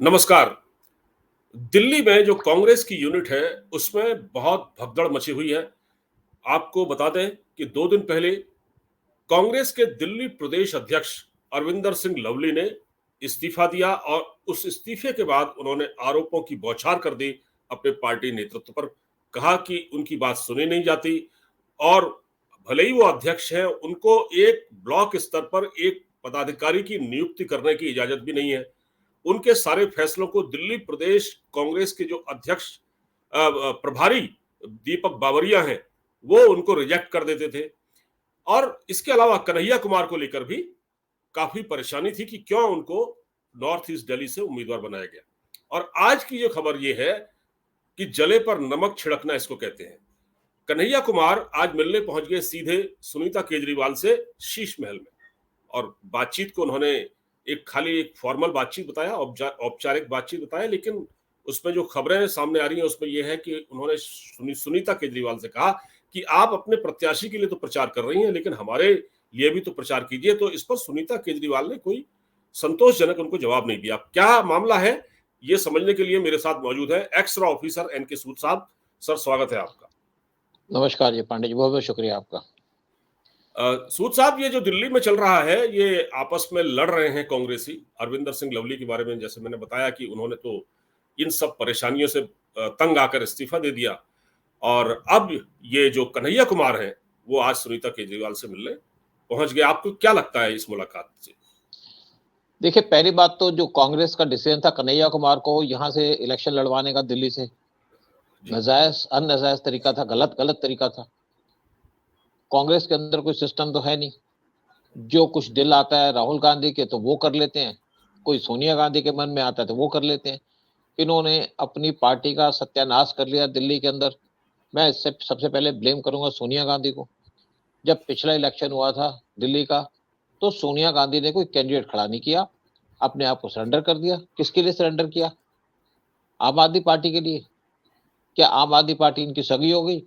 नमस्कार। दिल्ली में जो कांग्रेस की यूनिट है, उसमें बहुत भगदड़ मची हुई है। आपको बता दें कि 2 दिन पहले कांग्रेस के दिल्ली प्रदेश अध्यक्ष अरविंदर सिंह लवली ने इस्तीफा दिया और उस इस्तीफे के बाद उन्होंने आरोपों की बौछार कर दी अपने पार्टी नेतृत्व पर। कहा कि उनकी बात सुनी नहीं जाती और भले ही वो अध्यक्ष हैं, उनको एक ब्लॉक स्तर पर एक पदाधिकारी की नियुक्ति करने की इजाजत भी नहीं है। उनके सारे फैसलों को दिल्ली प्रदेश कांग्रेस के जो अध्यक्ष प्रभारी दीपक बावरिया हैं, वो उनको रिजेक्ट कर देते थे। और इसके अलावा कन्हैया कुमार को लेकर भी काफी परेशानी थी कि क्यों उनको नॉर्थ ईस्ट दिल्ली से उम्मीदवार बनाया गया। और आज की जो खबर ये है कि जले पर नमक छिड़कना इसको कहते हैं। कन्हैया कुमार आज मिलने पहुंच गए सीधे सुनीता केजरीवाल से शीश महल में, और बातचीत को उन्होंने एक फॉर्मल बातचीत बताया, औपचारिक बातचीत बताया, लेकिन उसमें जो खबरें सामने आ रही हैं उसमें यह है कि उन्होंने सुनीता केजरीवाल से कहा कि आप अपने प्रत्याशी के लिए तो प्रचार कर रही हैं, लेकिन हमारे लिए भी तो प्रचार कीजिए। तो इस पर सुनीता केजरीवाल ने कोई संतोषजनक उनको जवाब नहीं दिया। क्या मामला है, ये समझने के लिए मेरे साथ मौजूद है एक्स-रा ऑफिसर एन.के. सूद साहब। सर, स्वागत है आपका। नमस्कार जी पांडे जी, बहुत बहुत शुक्रिया आपका। सूद साहब, ये जो दिल्ली में चल रहा है, ये आपस में लड़ रहे हैं कांग्रेसी। अरविंदर सिंह लवली के बारे में जैसे मैंने बताया कि उन्होंने तो इन सब परेशानियों से तंग आकर इस्तीफा दे दिया, और अब ये जो कन्हैया कुमार हैं, वो आज सुनीता केजरीवाल से मिलने पहुंच गए। आपको क्या लगता है इस मुलाकात से? देखिए, पहली बात तो जो कांग्रेस का डिसीजन था कन्हैया कुमार को यहाँ से इलेक्शन लड़वाने का दिल्ली से, नाजायज अननाजायज तरीका था, गलत तरीका था। कांग्रेस के अंदर कोई सिस्टम तो है नहीं। जो कुछ दिल आता है राहुल गांधी के तो वो कर लेते हैं, कोई सोनिया गांधी के मन में आता है तो वो कर लेते हैं। इन्होंने अपनी पार्टी का सत्यानाश कर लिया दिल्ली के अंदर। मैं इससे सबसे पहले ब्लेम करूंगा सोनिया गांधी को। जब पिछला इलेक्शन हुआ था दिल्ली का, तो सोनिया गांधी ने कोई कैंडिडेट खड़ा नहीं किया, अपने आप को सरेंडर कर दिया। किसके लिए सरेंडर किया? आम आदमी पार्टी के लिए। क्या आम आदमी पार्टी इनकी सगी हो गई?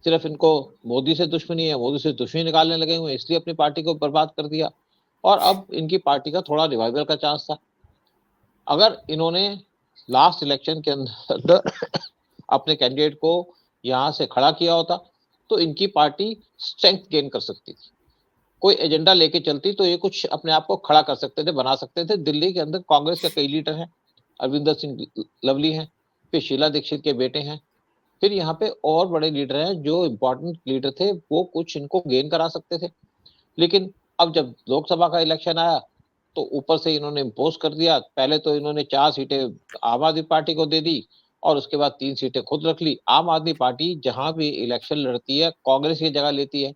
सिर्फ इनको मोदी से दुश्मनी है, मोदी से दुश्मनी निकालने लगे हुए, इसलिए अपनी पार्टी को बर्बाद कर दिया। और अब इनकी पार्टी का थोड़ा रिवाइवल का चांस था। अगर इन्होंने लास्ट इलेक्शन के अंदर अपने कैंडिडेट को यहाँ से खड़ा किया होता तो इनकी पार्टी स्ट्रेंथ गेन कर सकती थी। कोई एजेंडा लेके चलती तो ये कुछ अपने आप को खड़ा कर सकते थे, बना सकते थे। दिल्ली के अंदर कांग्रेस के कई लीडर हैं, अरविंदर सिंह लवली हैं, फिर शीला दीक्षित के बेटे हैं, फिर यहाँ पे और बड़े लीडर हैं जो इम्पोर्टेंट लीडर थे, वो कुछ इनको गेन करा सकते थे। लेकिन अब जब लोकसभा का इलेक्शन आया तो ऊपर से इन्होंने इम्पोज कर दिया। पहले तो इन्होंने 4 सीटें आम आदमी पार्टी को दे दी और उसके बाद 3 सीटें खुद रख ली। आम आदमी पार्टी जहां भी इलेक्शन लड़ती है कांग्रेस की जगह लेती है,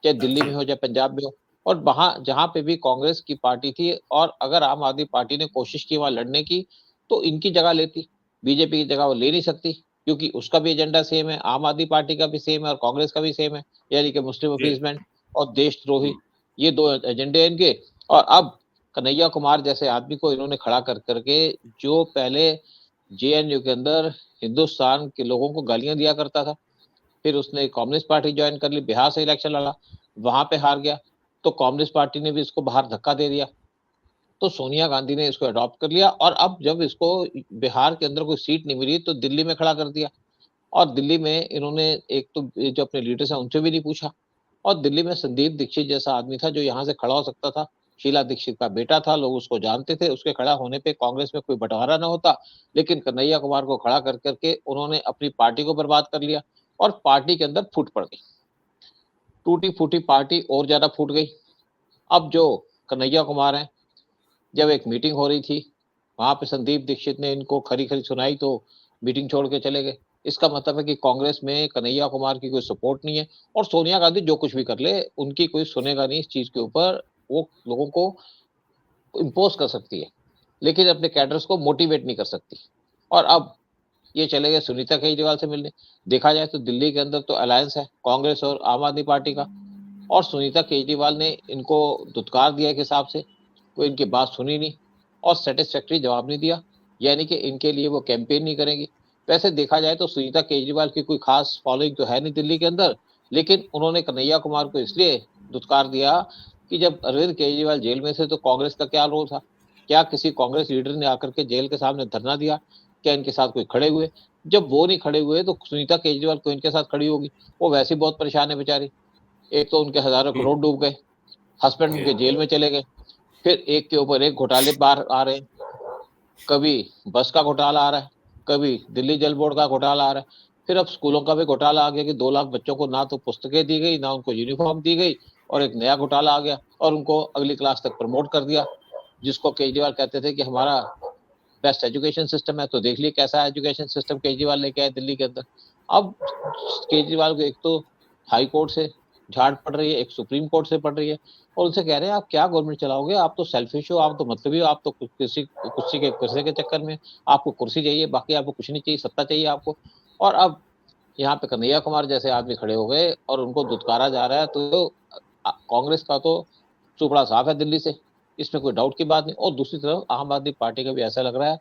चाहे दिल्ली में हो चाहे पंजाब में हो। और वहां जहां पे भी कांग्रेस की पार्टी थी और अगर आम आदमी पार्टी ने कोशिश की वहां लड़ने की तो इनकी जगह लेती। बीजेपी की जगह वो ले नहीं सकती क्योंकि उसका भी एजेंडा सेम है, आम आदमी पार्टी का भी सेम है और कांग्रेस का भी सेम है, यानी कि मुस्लिम अपीजमेंट और देशद्रोही, ये 2 एजेंडे हैं इनके। और अब कन्हैया कुमार जैसे आदमी को इन्होंने खड़ा कर करके, जो पहले जेएनयू के अंदर हिंदुस्तान के लोगों को गालियां दिया करता था, फिर उसने कम्युनिस्ट पार्टी ज्वाइन कर ली, बिहार से इलेक्शन लड़ा, वहां पे हार गया, तो कम्युनिस्ट पार्टी ने भी इसको बाहर धक्का दे दिया। तो सोनिया गांधी ने इसको अडॉप्ट कर लिया और अब जब इसको बिहार के अंदर कोई सीट नहीं मिली तो दिल्ली में खड़ा कर दिया। और दिल्ली में इन्होंने एक तो जो अपने लीडर्स हैं उनसे भी नहीं पूछा। और दिल्ली में संदीप दीक्षित जैसा आदमी था जो यहाँ से खड़ा हो सकता था, शीला दीक्षित का बेटा था, लोग उसको जानते थे, उसके खड़ा होने पे कांग्रेस में कोई बंटवारा न होता। लेकिन कन्हैया कुमार को खड़ा कर करके उन्होंने अपनी पार्टी को बर्बाद कर लिया और पार्टी के अंदर फूट पड़ गई। टूटी फूटी पार्टी और ज्यादा फूट गई। अब जो कन्हैया कुमार हैं, जब एक मीटिंग हो रही थी वहां पे संदीप दीक्षित ने इनको खरी खरी सुनाई तो मीटिंग छोड़ के चले गए। इसका मतलब है कि कांग्रेस में कन्हैया कुमार की कोई सपोर्ट नहीं है और सोनिया गांधी जो कुछ भी कर ले उनकी कोई सुनेगा नहीं इस चीज के ऊपर। वो लोगों को इम्पोज कर सकती है लेकिन अपने कैडर्स को मोटिवेट नहीं कर सकती। और अब ये चले गए सुनीता केजरीवाल से मिलने। देखा जाए तो दिल्ली के अंदर तो अलायंस है कांग्रेस और आम आदमी पार्टी का, और सुनीता केजरीवाल ने इनको धुतकार दिया एक हिसाब से, कोई इनकी बात सुनी नहीं और सेटिस्फैक्ट्री जवाब नहीं दिया, यानी कि इनके लिए वो कैंपेन नहीं करेंगी। वैसे देखा जाए तो सुनीता केजरीवाल की कोई खास फॉलोइंग तो है नहीं दिल्ली के अंदर, लेकिन उन्होंने कन्हैया कुमार को इसलिए धुतकार दिया कि जब अरविंद केजरीवाल जेल में थे तो कांग्रेस का क्या रोल था। क्या किसी कांग्रेस लीडर ने आकर के जेल के सामने धरना दिया? क्या इनके साथ कोई खड़े हुए? जब वो नहीं खड़े हुए तो सुनीता केजरीवाल क्यों इनके साथ खड़ी होगी? वो वैसे ही बहुत परेशान है बेचारी। एक तो उनके हजारों हुँ, करोड़ डूब गए, हस्बैंड जी, उनके जेल में चले गए, फिर एक के ऊपर एक घोटाले बाहर आ रहे हैं। कभी बस का घोटाला आ रहा है, कभी दिल्ली जल बोर्ड का घोटाला आ रहा है, फिर अब स्कूलों का भी घोटाला आ गया कि 2 लाख बच्चों को ना तो पुस्तकें दी गई, ना उनको यूनिफॉर्म दी गई, और एक नया घोटाला आ गया और उनको अगली क्लास तक प्रमोट कर दिया। जिसको केजरीवाल कहते थे कि हमारा बेस्ट एजुकेशन सिस्टम है, तो देख लिए कैसा एजुकेशन सिस्टम केजरीवाल लेके आए दिल्ली के अंदर। अब केजरीवाल को एक तो हाई कोर्ट से झाड़ पड़ रही है, एक सुप्रीम कोर्ट से पड़ रही है, और उनसे कह रहे हैं आप क्या गवर्नमेंट चलाओगे? आप तो सेल्फिश हो, आप तो मतलबी हो, आप तो किसी कुर्सी के चक्कर में आपको कुर्सी चाहिए, बाकी आपको कुछ नहीं चाहिए, सत्ता चाहिए आपको। और अब यहाँ पे कन्हैया कुमार जैसे आदमी खड़े हो गए और उनको दुत्कारा जा रहा है, तो कांग्रेस का तो चुपड़ा साफ है दिल्ली से, इसमें कोई डाउट की बात नहीं। और दूसरी तरफ आम आदमी पार्टी का भी ऐसा लग रहा है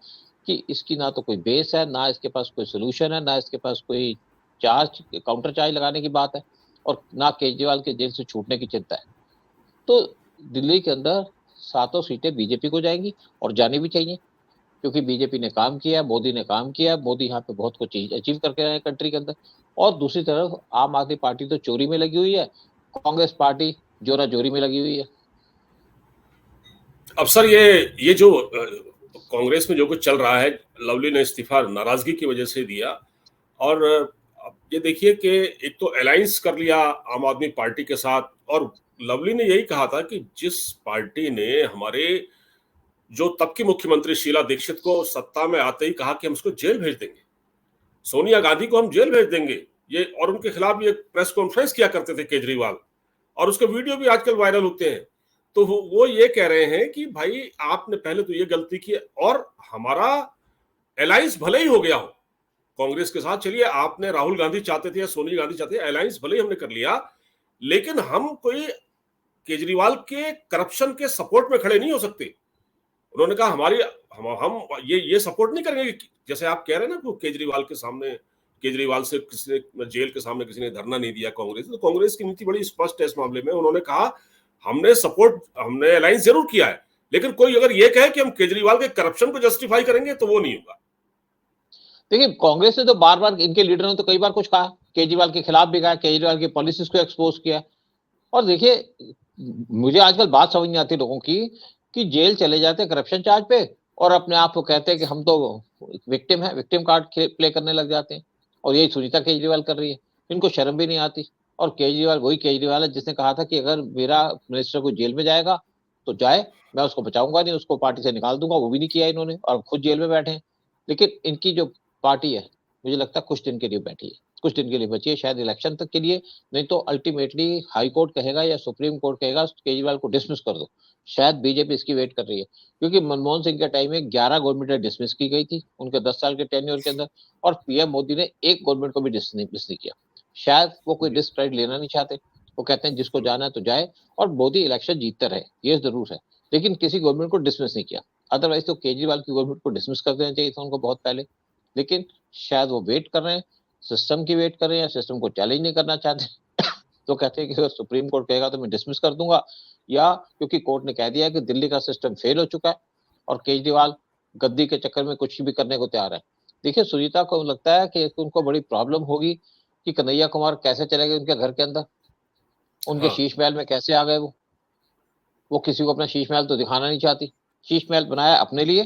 कि इसकी ना तो कोई बेस है, ना इसके पास कोई सोल्यूशन है, ना इसके पास कोई काउंटर चार्ज लगाने की बात है, और ना केजरीवाल के जेल से छूटने की चिंता है। तो दिल्ली के अंदर 7 सीटें बीजेपी को जाएंगी, और जानी भी चाहिए, क्योंकि बीजेपी ने काम किया है, मोदी ने काम किया है, मोदी यहाँ पे बहुत कुछ चीज अचीव करके आए कंट्री के अंदर। और दूसरी तरफ आम आदमी पार्टी तो चोरी में लगी हुई है, कांग्रेस पार्टी जोरा जोरी में लगी हुई है। अब सर ये जो कांग्रेस में जो कुछ चल रहा है, लवली ने इस्तीफा नाराजगी की वजह से दिया, और अब ये देखिए कि एक तो अलायंस कर लिया आम आदमी पार्टी के साथ, और लवली ने यही कहा था कि जिस पार्टी ने हमारे जो तब की मुख्यमंत्री शीला दीक्षित को सत्ता में आते ही कहा कि हम उसको जेल भेज देंगे, सोनिया गांधी को हम जेल भेज देंगे, ये और उनके खिलाफ ये प्रेस कॉन्फ्रेंस किया करते थे केजरीवाल, और उसके वीडियो भी आजकल वायरल होते हैं। तो वो ये कह रहे हैं कि भाई आपने पहले तो ये गलती की, और हमारा अलायंस भले ही हो गया हो कांग्रेस के साथ, चलिए आपने राहुल गांधी चाहते थे या सोनिया गांधी चाहते थे, अलायंस भले ही हमने कर लिया, लेकिन हम कोई केजरीवाल के करप्शन के सपोर्ट में खड़े नहीं हो सकते। उन्होंने कहा हमारी हम ये सपोर्ट नहीं करेंगे जैसे आप कह रहे हैं ना, केजरीवाल के सामने, केजरीवाल से किसी ने जेल के सामने किसी ने धरना नहीं दिया कांग्रेस, तो कांग्रेस की नीति बड़ी स्पष्ट है इस मामले में। उन्होंने कहा हमने अलायंस जरूर किया है, लेकिन कोई अगर ये कहे कि हम केजरीवाल के करप्शन को जस्टिफाई करेंगे तो वो नहीं होगा। देखिए, कांग्रेस ने तो बार बार, इनके लीडर ने तो कई बार कुछ कहा, केजरीवाल के खिलाफ भी कहा, केजरीवाल की पॉलिसीज को एक्सपोज किया। और देखिए, मुझे आजकल बात समझ नहीं आती लोगों की कि जेल चले जाते करप्शन चार्ज पे, और अपने आप को कहते हैं कि हम तो विक्टिम है, विक्टिम कार्ड प्ले करने लग जाते हैं। और यही सुनीता केजरीवाल कर रही है, इनको शर्म भी नहीं आती। और केजरीवाल वही केजरीवाल है जिसने कहा था कि अगर मेरा मिनिस्टर को जेल में जाएगा तो जाए, मैं उसको बचाऊंगा नहीं, उसको पार्टी से निकाल दूंगा। वो भी नहीं किया इन्होंने, और खुद जेल में बैठे हैं। लेकिन इनकी जो पार्टी है, मुझे लगता है कुछ दिन के लिए बैठी है, कुछ दिन के लिए बची है, शायद इलेक्शन तक के लिए। नहीं तो अल्टीमेटली हाई कोर्ट कहेगा या सुप्रीम कोर्ट कहेगा केजरीवाल को डिसमिस कर दो। शायद बीजेपी इसकी वेट कर रही है, क्योंकि मनमोहन सिंह के टाइम में 11 गवर्नमेंट डिसमिस की गई थी उनके 10 साल के टेन्योर के अंदर, और पीएम मोदी ने एक गवर्नमेंट को भी डिसमिस नहीं किया। शायद वो कोई डिस्क्रेडिट लेना नहीं चाहते, वो कहते हैं जिसको जाना है तो जाए, और मोदी इलेक्शन जीतते रहे, ये जरूर है, लेकिन किसी गवर्नमेंट को डिसमिस नहीं किया। अदरवाइज तो केजरीवाल की गवर्नमेंट को डिसमिस कर देना चाहिए था उनको बहुत पहले। लेकिन शायद वो वेट कर रहे हैं, सिस्टम की वेट कर रहे हैं, सिस्टम को चैलेंज नहीं करना चाहते। तो कहते हैं कि अगर सुप्रीम कोर्ट कहेगा तो मैं डिसमिस कर दूंगा, या क्योंकि कोर्ट ने कह दिया है कि दिल्ली का सिस्टम फेल हो चुका है और केजरीवाल गद्दी के चक्कर में कुछ भी करने को तैयार है। देखिए, सुनीता को लगता है कि उनको बड़ी प्रॉब्लम होगी कि कन्हैया कुमार कैसे चले गए उनके घर के अंदर, उनके हाँ, शीश महल में कैसे आ गए। वो किसी को अपना शीश महल तो दिखाना नहीं चाहती। शीश महल बनाया अपने लिए,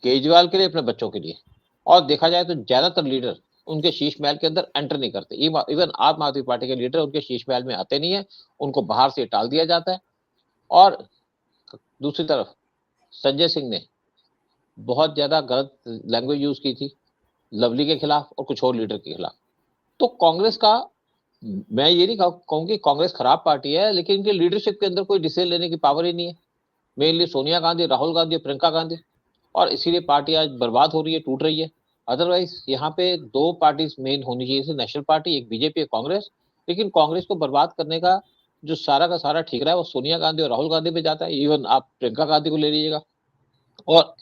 केजरीवाल के लिए, अपने बच्चों के लिए। और देखा जाए तो ज्यादातर लीडर उनके शीश महल के अंदर एंटर नहीं करते। इवन आम आदमी पार्टी के लीडर उनके शीश महल में आते नहीं है, उनको बाहर से टाल दिया जाता है। और दूसरी तरफ संजय सिंह ने बहुत ज्यादा गलत लैंग्वेज यूज की थी लवली के खिलाफ और कुछ और लीडर के खिलाफ। तो कांग्रेस का, मैं ये नहीं कहूंगी कांग्रेस खराब पार्टी है, लेकिन इनके लीडरशिप के अंदर कोई डिसीजन लेने की पावर ही नहीं है। मेनली सोनिया गांधी, राहुल गांधी, प्रियंका गांधी, और इसीलिए पार्टी आज बर्बाद हो रही है, टूट रही है। अदरवाइज यहाँ पे 2 पार्टी मेन होनी चाहिए, नेशनल पार्टी, एक बीजेपी, एक कांग्रेस। लेकिन कांग्रेस को बर्बाद करने का जो सारा का सारा ठीक रहा है वो सोनिया गांधी और राहुल गांधी पे जाता है। इवन आप प्रियंका गांधी को ले लीजिएगा। और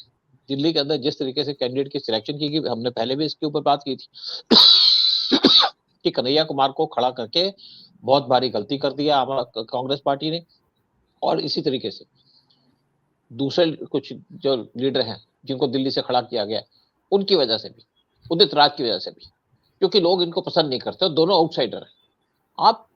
दिल्ली के अंदर जिस तरीके से कैंडिडेट की सिलेक्शन की गई, हमने पहले भी इसके ऊपर बात की थी कि कन्हैया कुमार को खड़ा करके बहुत भारी गलती कर दिया कांग्रेस पार्टी ने। और इसी तरीके से दूसरे कुछ जो लीडर हैं जिनको दिल्ली से खड़ा किया गया, उनकी वजह से भी, उदित राज की वजह से भी, क्योंकि लोग इनको पसंद नहीं करते, दोनों आउटसाइडर हैं। आप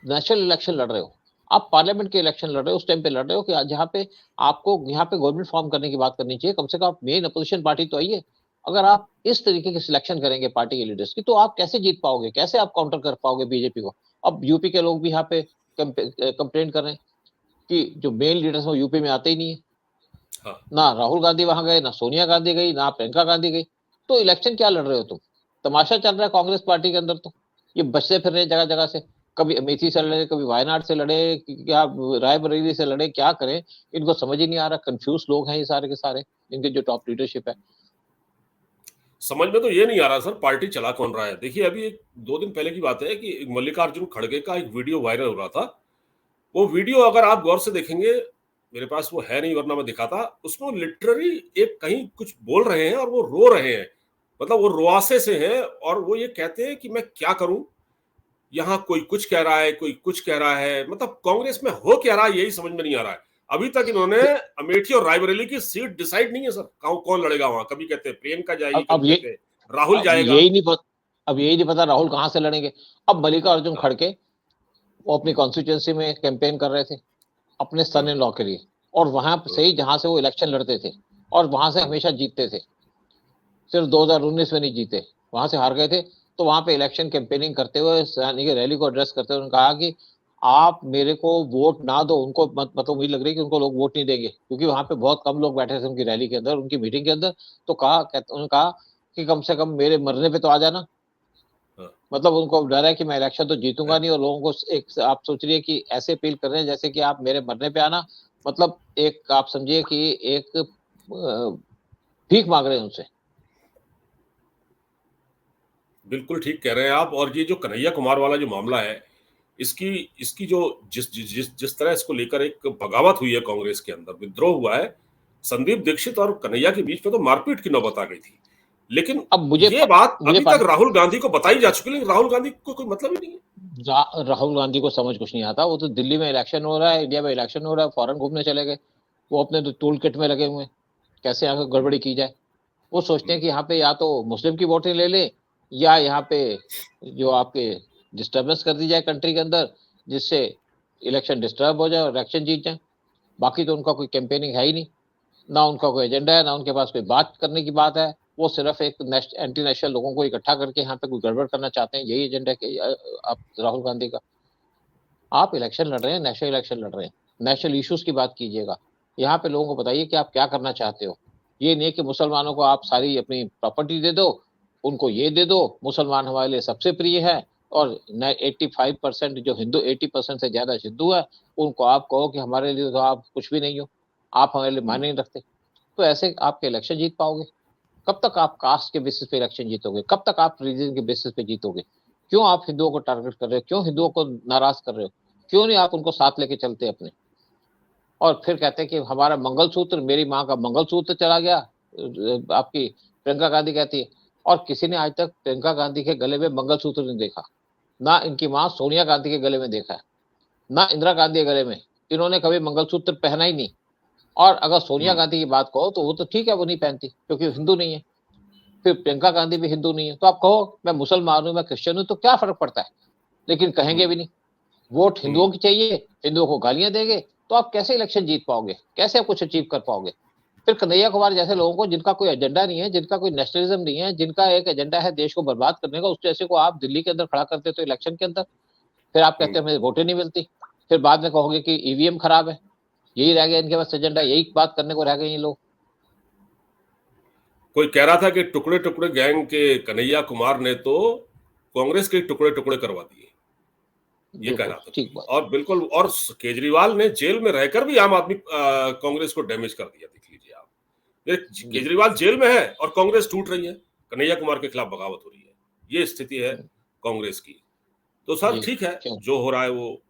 नेशनल इलेक्शन लड़ रहे हो, आप पार्लियामेंट के इलेक्शन लड़ रहे हो, उस टाइम पे लड़ रहे हो कि जहाँ पे आपको यहाँ पे गवर्नमेंट फॉर्म करने की बात करनी चाहिए, कम से कम आप मेन अपोजिशन पार्टी तो आइए। अगर आप इस तरीके की सिलेक्शन करेंगे पार्टी के लीडर्स की, तो आप कैसे जीत पाओगे, कैसे आप काउंटर कर पाओगे बीजेपी को? अब यूपी के लोग भी यहाँ पे कंप्लेंट कर रहे हैं कि जो मेन लीडर्स हैं यूपी में आते ही नहीं है। हाँ। ना राहुल गांधी वहां गए, ना सोनिया गांधी गई, ना प्रियंका गांधी गई। तो इलेक्शन क्या लड़ रहे हो तुम? तमाशा चल रहा है कांग्रेस पार्टी के अंदर। तो ये बचते फिर रहे जगह जगह से, कभी अमेठी से लड़े, कभी वायनाड से लड़े, क्या रायबरेली से लड़े, क्या करें इनको समझ ही नहीं आ रहा। कंफ्यूज लोग हैं ये सारे के सारे, इनके जो टॉप लीडरशिप है। समझ में तो ये नहीं आ रहा सर, पार्टी चला कौन रहा है। देखिए अभी 2 दिन पहले की बात है कि मल्लिकार्जुन खड़गे का एक वीडियो वायरल हो रहा था। वो वीडियो अगर आप गौर से देखेंगे, मेरे पास वो है नहीं वरना मैं दिखाता, उसमें लिटरली एक कहीं कुछ बोल रहे हैं और वो रो रहे हैं, मतलब वो रुआसे से हैं और वो ये कहते हैं कि मैं क्या करूं, यहाँ कोई कुछ कह रहा है, कोई कुछ कह रहा है, मतलब कांग्रेस में हो क्या रहा है यही समझ में नहीं आ रहा है। अभी तक इन्होंने अमेठी और रायबरेली की सीट डिसाइड नहीं है सर, कौन लड़ेगा वहां। कभी कहते हैं प्रियंका जाएगी, अब कभी अब ये कहते हैं राहुल अब जाएगा। यही नहीं पता अब यही नहीं पता राहुल कहां से लड़ेंगे। अब मल्लिकार्जुन हाँ, खड़गे वो अपनी कॉन्स्टिट्यूंसी में कैंपेन कर रहे थे अपने सन हाँ, इन लॉ के लिए, और वहां हाँ, से ही जहां से वो इलेक्शन लड़ते थे, और वहां से हमेशा जीतते थे। सिर्फ 2019 में नहीं जीते, वहां से हार गए थे। तो वहां पे इलेक्शन कैंपेनिंग करते हुए, यानी कि रैली को एड्रेस करते हुए उन्होंने कहा कि आप मेरे को वोट ना दो। उनको मतलब मुझे लग रही है कि उनको लोग वोट नहीं देंगे, क्योंकि वहां पे बहुत कम लोग बैठे थे उनकी रैली के अंदर, उनकी मीटिंग के अंदर। तो उन्होंने कहा कि कम से कम मेरे मरने पे तो आ जाना। हाँ। मतलब उनको डर है कि मैं इलेक्शन तो जीतूंगा है। नहीं, और लोगों को एक आप सोच रही है कि ऐसे अपील कर रहे हैं जैसे कि आप मेरे मरने पे आना। मतलब एक आप समझिए कि एक भीख मांग रहे हैं उनसे। बिल्कुल ठीक कह रहे हैं आप। और ये जो कन्हैया कुमार वाला जो मामला है, इसकी इसकी जो जिस तरह इसको लेकर एक बगावत हुई है कांग्रेस के अंदर, विद्रोह हुआ है, संदीप दीक्षित और कन्हैया के बीच में तो मारपीट की नौबत आ गई थी। लेकिन अब ये बात मुझे अभी तक राहुल गांधी को बताई जा चुकी है, लेकिन राहुल गांधी को कोई मतलब ही नहीं है। राहुल गांधी को समझ कुछ नहीं आता। वो तो दिल्ली में इलेक्शन हो रहा है, इंडिया में इलेक्शन हो रहा है, फॉरेन घूमने चले गए। वो अपने टूल किट में लगे हुए हैं, कैसे यहाँ पे गड़बड़ी की जाए। वो सोचते हैं कि यहाँ पे या तो मुस्लिम की वोटें ले ले, या यहाँ पे जो आपके डिस्टर्बेंस कर दी जाए कंट्री के अंदर, जिससे इलेक्शन डिस्टर्ब हो जाए और इलेक्शन जीत जाए। बाकी तो उनका कोई कैंपेनिंग है ही नहीं, ना उनका कोई एजेंडा है, ना उनके पास कोई बात करने की बात है। वो सिर्फ एक एंटी नेशनल लोगों को इकट्ठा करके यहाँ पे कोई गड़बड़ करना चाहते हैं, यही एजेंडा है आप राहुल गांधी का। आप इलेक्शन लड़ रहे हैं, नेशनल इलेक्शन लड़ रहे हैं, नेशनल इश्यूज की बात कीजिएगा। यहाँ पे लोगों को बताइए कि आप क्या करना चाहते हो। ये नहीं कि मुसलमानों को आप सारी अपनी प्रॉपर्टी दे दो, उनको ये दे दो, मुसलमान हमारे लिए सबसे प्रिय है, और 85% जो हिंदू, 80% से ज्यादा हिंदू है, उनको आप कहो कि हमारे लिए तो आप कुछ भी नहीं हो, आप हमारे लिए मायने नहीं रखते। तो ऐसे आपके इलेक्शन जीत पाओगे? कब तक आप कास्ट के बेसिस पे इलेक्शन जीतोगे? कब तक आप रिलीजन के बेसिस पे जीतोगे? क्यों आप हिंदुओं को टारगेट कर रहे हो? क्यों हिंदुओं को नाराज कर रहे हो? क्यों नहीं आप उनको साथ लेके चलते अपने? और फिर कहते हैं कि हमारा मंगलसूत्र, मेरी माँ का मंगलसूत्र चला गया। आपकी प्रियंका गांधी कहती है, और किसी ने आज तक प्रियंका गांधी के गले में मंगलसूत्र नहीं देखा। ना इनकी माँ सोनिया गांधी के गले में देखा है, ना इंदिरा गांधी के गले में। इन्होंने कभी मंगलसूत्र पहना ही नहीं। और अगर सोनिया गांधी की बात कहो तो वो तो ठीक है, वो नहीं पहनती क्योंकि हिंदू नहीं है। फिर प्रियंका गांधी भी हिंदू नहीं है, तो आप कहो मैं मुसलमान हूं, मैं क्रिश्चियन हूं, तो क्या फर्क पड़ता है? लेकिन कहेंगे भी नहीं। वोट हिंदुओं की चाहिए, हिंदुओं को गालियां देंगे, तो आप कैसे इलेक्शन जीत पाओगे? कैसे आप कुछ अचीव कर पाओगे? फिर कन्हैया कुमार जैसे लोगों को, जिनका कोई एजेंडा नहीं है, जिनका कोई नेशनलिज्म नहीं है, जिनका एक एजेंडा है देश को बर्बाद करने का, उस जैसे को आप दिल्ली के अंदर खड़ा करते तो इलेक्शन के अंदर, फिर आप कहते हैं हमें वोटें नहीं मिलती। फिर बाद में कहोगे कि ईवीएम खराब है। यही रह गया इनके पास एजेंडा, यही बात करने को रह गए ये लोग। कोई कह रहा था कि टुकड़े टुकड़े गैंग के कन्हैया कुमार ने तो कांग्रेस के टुकड़े टुकड़े करवा दिए, ये बिल्कुल कहना था ठीक कोई। बात। और बिल्कुल, और केजरीवाल ने जेल में रहकर भी आम आदमी कांग्रेस को डैमेज कर दिया। देख लीजिए आप, जी। केजरीवाल जेल में है और कांग्रेस टूट रही है, कन्हैया कुमार के खिलाफ बगावत हो रही है। ये स्थिति है कांग्रेस की। तो सर जी। ठीक है, क्यों? जो हो रहा है वो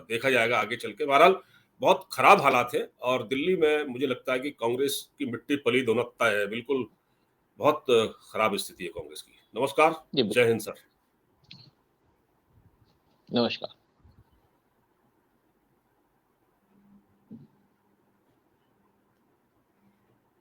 देखा जाएगा आगे चल के। बहरहाल बहुत खराब हालात है और दिल्ली में मुझे लगता है कि कांग्रेस की मिट्टी पलीद होना तय है। बिल्कुल बहुत खराब स्थिति है कांग्रेस की। नमस्कार, जी जय हिंद सर। नमस्कार।